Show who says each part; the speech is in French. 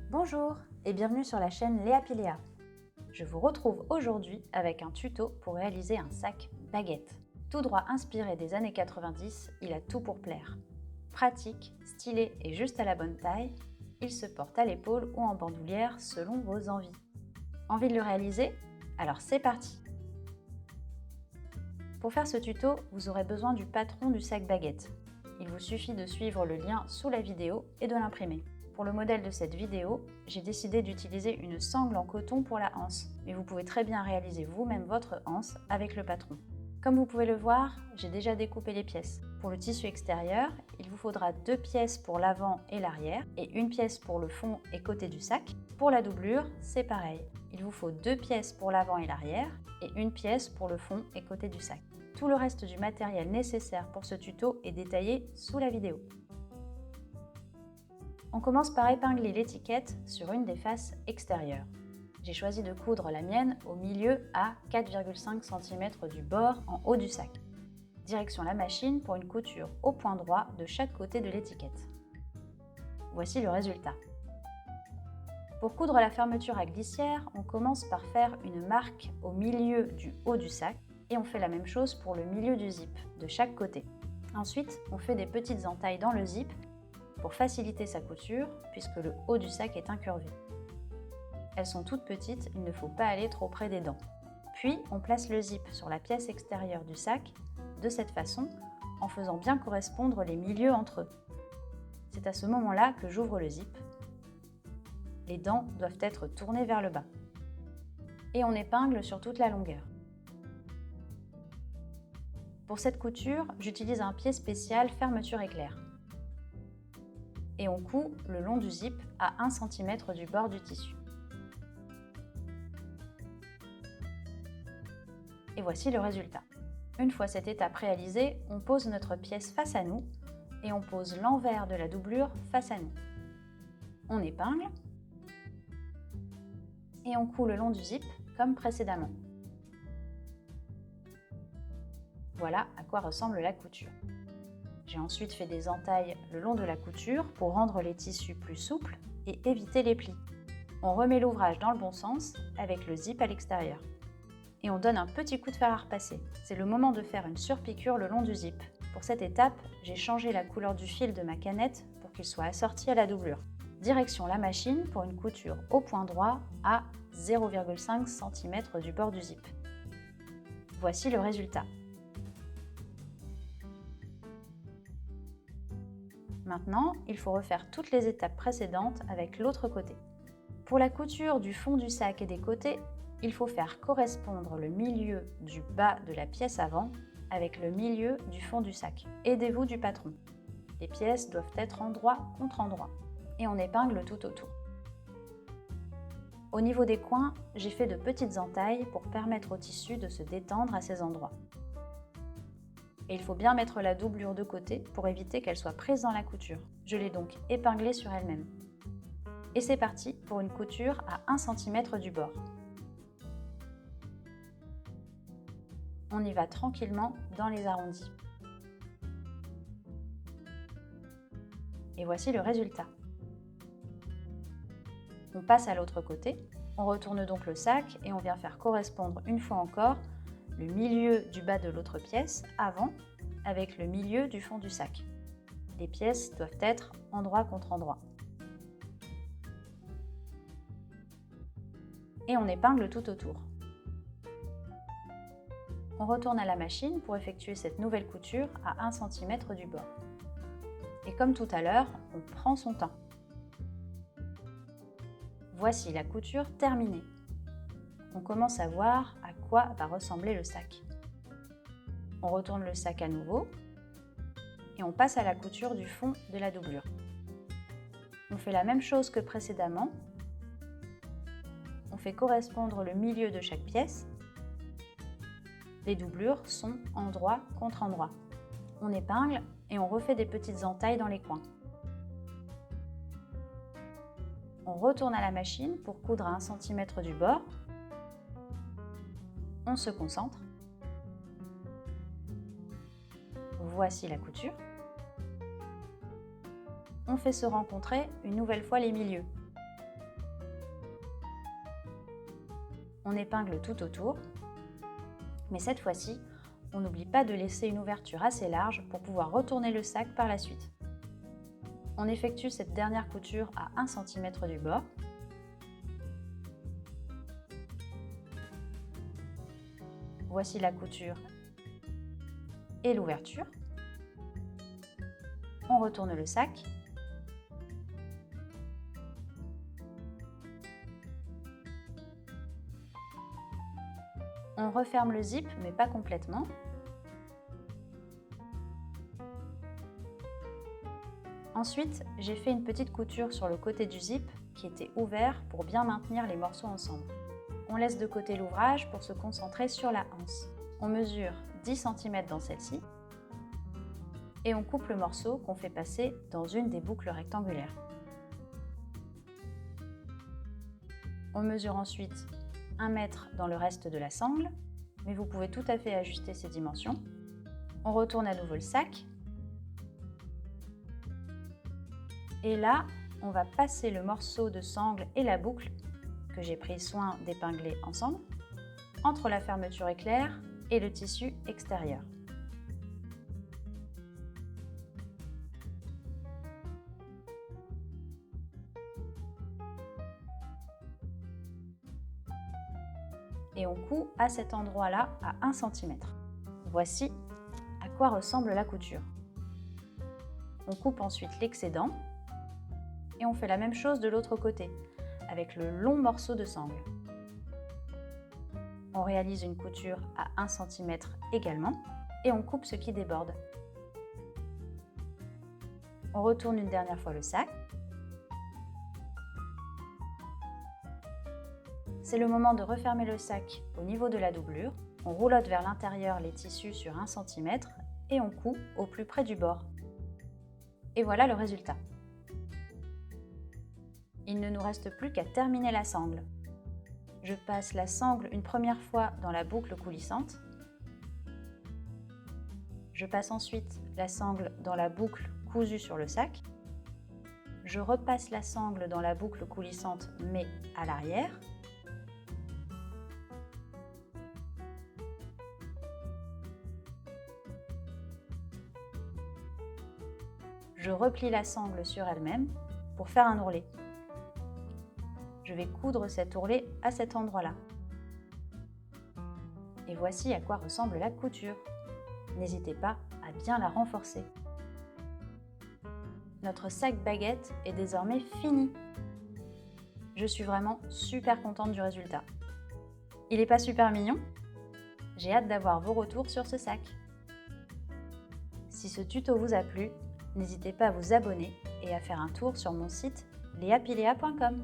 Speaker 1: Bonjour et bienvenue sur la chaîne Léa Piléa. Je vous retrouve aujourd'hui avec un tuto pour réaliser un sac baguette. Tout droit inspiré des années 90, il a tout pour plaire. Pratique, stylé et juste à la bonne taille, il se porte à l'épaule ou en bandoulière selon vos envies. Envie de le réaliser? Alors c'est parti! Pour faire ce tuto, vous aurez besoin du patron du sac baguette. Il vous suffit de suivre le lien sous la vidéo et de l'imprimer. Pour le modèle de cette vidéo, j'ai décidé d'utiliser une sangle en coton pour la anse, mais vous pouvez très bien réaliser vous-même votre anse avec le patron. Comme vous pouvez le voir, j'ai déjà découpé les pièces. Pour le tissu extérieur, il vous faudra 2 pièces pour l'avant et l'arrière et une pièce pour le fond et côté du sac. Pour la doublure, c'est pareil. Il vous faut 2 pièces pour l'avant et l'arrière et une pièce pour le fond et côté du sac. Tout le reste du matériel nécessaire pour ce tuto est détaillé sous la vidéo. On commence par épingler l'étiquette sur une des faces extérieures. J'ai choisi de coudre la mienne au milieu à 4,5 cm du bord en haut du sac. Direction la machine pour une couture au point droit de chaque côté de l'étiquette. Voici le résultat. Pour coudre la fermeture à glissière, on commence par faire une marque au milieu du haut du sac et on fait la même chose pour le milieu du zip de chaque côté. Ensuite, on fait des petites entailles dans le zip pour faciliter sa couture puisque le haut du sac est incurvé. Elles sont toutes petites, il ne faut pas aller trop près des dents. Puis on place le zip sur la pièce extérieure du sac de cette façon en faisant bien correspondre les milieux entre eux. C'est à ce moment-là que j'ouvre le zip. Les dents doivent être tournées vers le bas. Et on épingle sur toute la longueur. Pour cette couture, j'utilise un pied spécial fermeture éclair. Et on coud le long du zip à 1 cm du bord du tissu. Et voici le résultat. Une fois cette étape réalisée, on pose notre pièce face à nous et on pose l'envers de la doublure face à nous. On épingle et on coud le long du zip comme précédemment. Voilà à quoi ressemble la couture. J'ai ensuite fait des entailles le long de la couture pour rendre les tissus plus souples et éviter les plis. On remet l'ouvrage dans le bon sens avec le zip à l'extérieur. Et on donne un petit coup de fer à repasser. C'est le moment de faire une surpiqûre le long du zip. Pour cette étape, j'ai changé la couleur du fil de ma canette pour qu'il soit assorti à la doublure. Direction la machine pour une couture au point droit à 0,5 cm du bord du zip. Voici le résultat. Maintenant, il faut refaire toutes les étapes précédentes avec l'autre côté. Pour la couture du fond du sac et des côtés, il faut faire correspondre le milieu du bas de la pièce avant avec le milieu du fond du sac. Aidez-vous du patron. Les pièces doivent être endroit contre endroit et on épingle tout autour. Au niveau des coins, j'ai fait de petites entailles pour permettre au tissu de se détendre à ces endroits. Et il faut bien mettre la doublure de côté pour éviter qu'elle soit prise dans la couture. Je l'ai donc épinglée sur elle-même. Et c'est parti pour une couture à 1 cm du bord. On y va tranquillement dans les arrondis. Et voici le résultat. On passe à l'autre côté, on retourne donc le sac et on vient faire correspondre une fois encore le milieu du bas de l'autre pièce avant avec le milieu du fond du sac. Les pièces doivent être endroit contre endroit. Et on épingle tout autour. On retourne à la machine pour effectuer cette nouvelle couture à 1 cm du bord. Et comme tout à l'heure, on prend son temps. Voici la couture terminée. On commence à voir à quoi va ressembler le sac. On retourne le sac à nouveau et on passe à la couture du fond de la doublure. On fait la même chose que précédemment. On fait correspondre le milieu de chaque pièce. Les doublures sont endroit contre endroit. On épingle et on refait des petites entailles dans les coins. On retourne à la machine pour coudre à 1 cm du bord. On se concentre. Voici la couture. On fait se rencontrer une nouvelle fois les milieux. On épingle tout autour, mais cette fois-ci, on n'oublie pas de laisser une ouverture assez large pour pouvoir retourner le sac par la suite. On effectue cette dernière couture à 1 cm du bord. Voici la couture et l'ouverture. On retourne le sac. On referme le zip, mais pas complètement. Ensuite, j'ai fait une petite couture sur le côté du zip qui était ouvert pour bien maintenir les morceaux ensemble. On laisse de côté l'ouvrage pour se concentrer sur la anse. On mesure 10 cm dans celle-ci et on coupe le morceau qu'on fait passer dans une des boucles rectangulaires. On mesure ensuite 1 mètre dans le reste de la sangle, mais vous pouvez tout à fait ajuster ces dimensions. On retourne à nouveau le sac. Et là, on va passer le morceau de sangle et la boucle, que j'ai pris soin d'épingler ensemble, entre la fermeture éclair et le tissu extérieur. Et on coud à cet endroit-là à 1 cm. Voici à quoi ressemble la couture. On coupe ensuite l'excédent et on fait la même chose de l'autre côté, avec le long morceau de sangle. On réalise une couture à 1 cm également et on coupe ce qui déborde. On retourne une dernière fois le sac. C'est le moment de refermer le sac au niveau de la doublure. On roulotte vers l'intérieur les tissus sur 1 cm et on coud au plus près du bord. Et voilà le résultat. Il ne nous reste plus qu'à terminer la sangle. Je passe la sangle une première fois dans la boucle coulissante. Je passe ensuite la sangle dans la boucle cousue sur le sac. Je repasse la sangle dans la boucle coulissante mais à l'arrière. Je replie la sangle sur elle-même pour faire un ourlet. Je vais coudre cet ourlet à cet endroit-là. Et voici à quoi ressemble la couture. N'hésitez pas à bien la renforcer. Notre sac baguette est désormais fini. Je suis vraiment super contente du résultat. Il n'est pas super mignon? J'ai hâte d'avoir vos retours sur ce sac. Si ce tuto vous a plu, n'hésitez pas à vous abonner et à faire un tour sur mon site leapilea.com.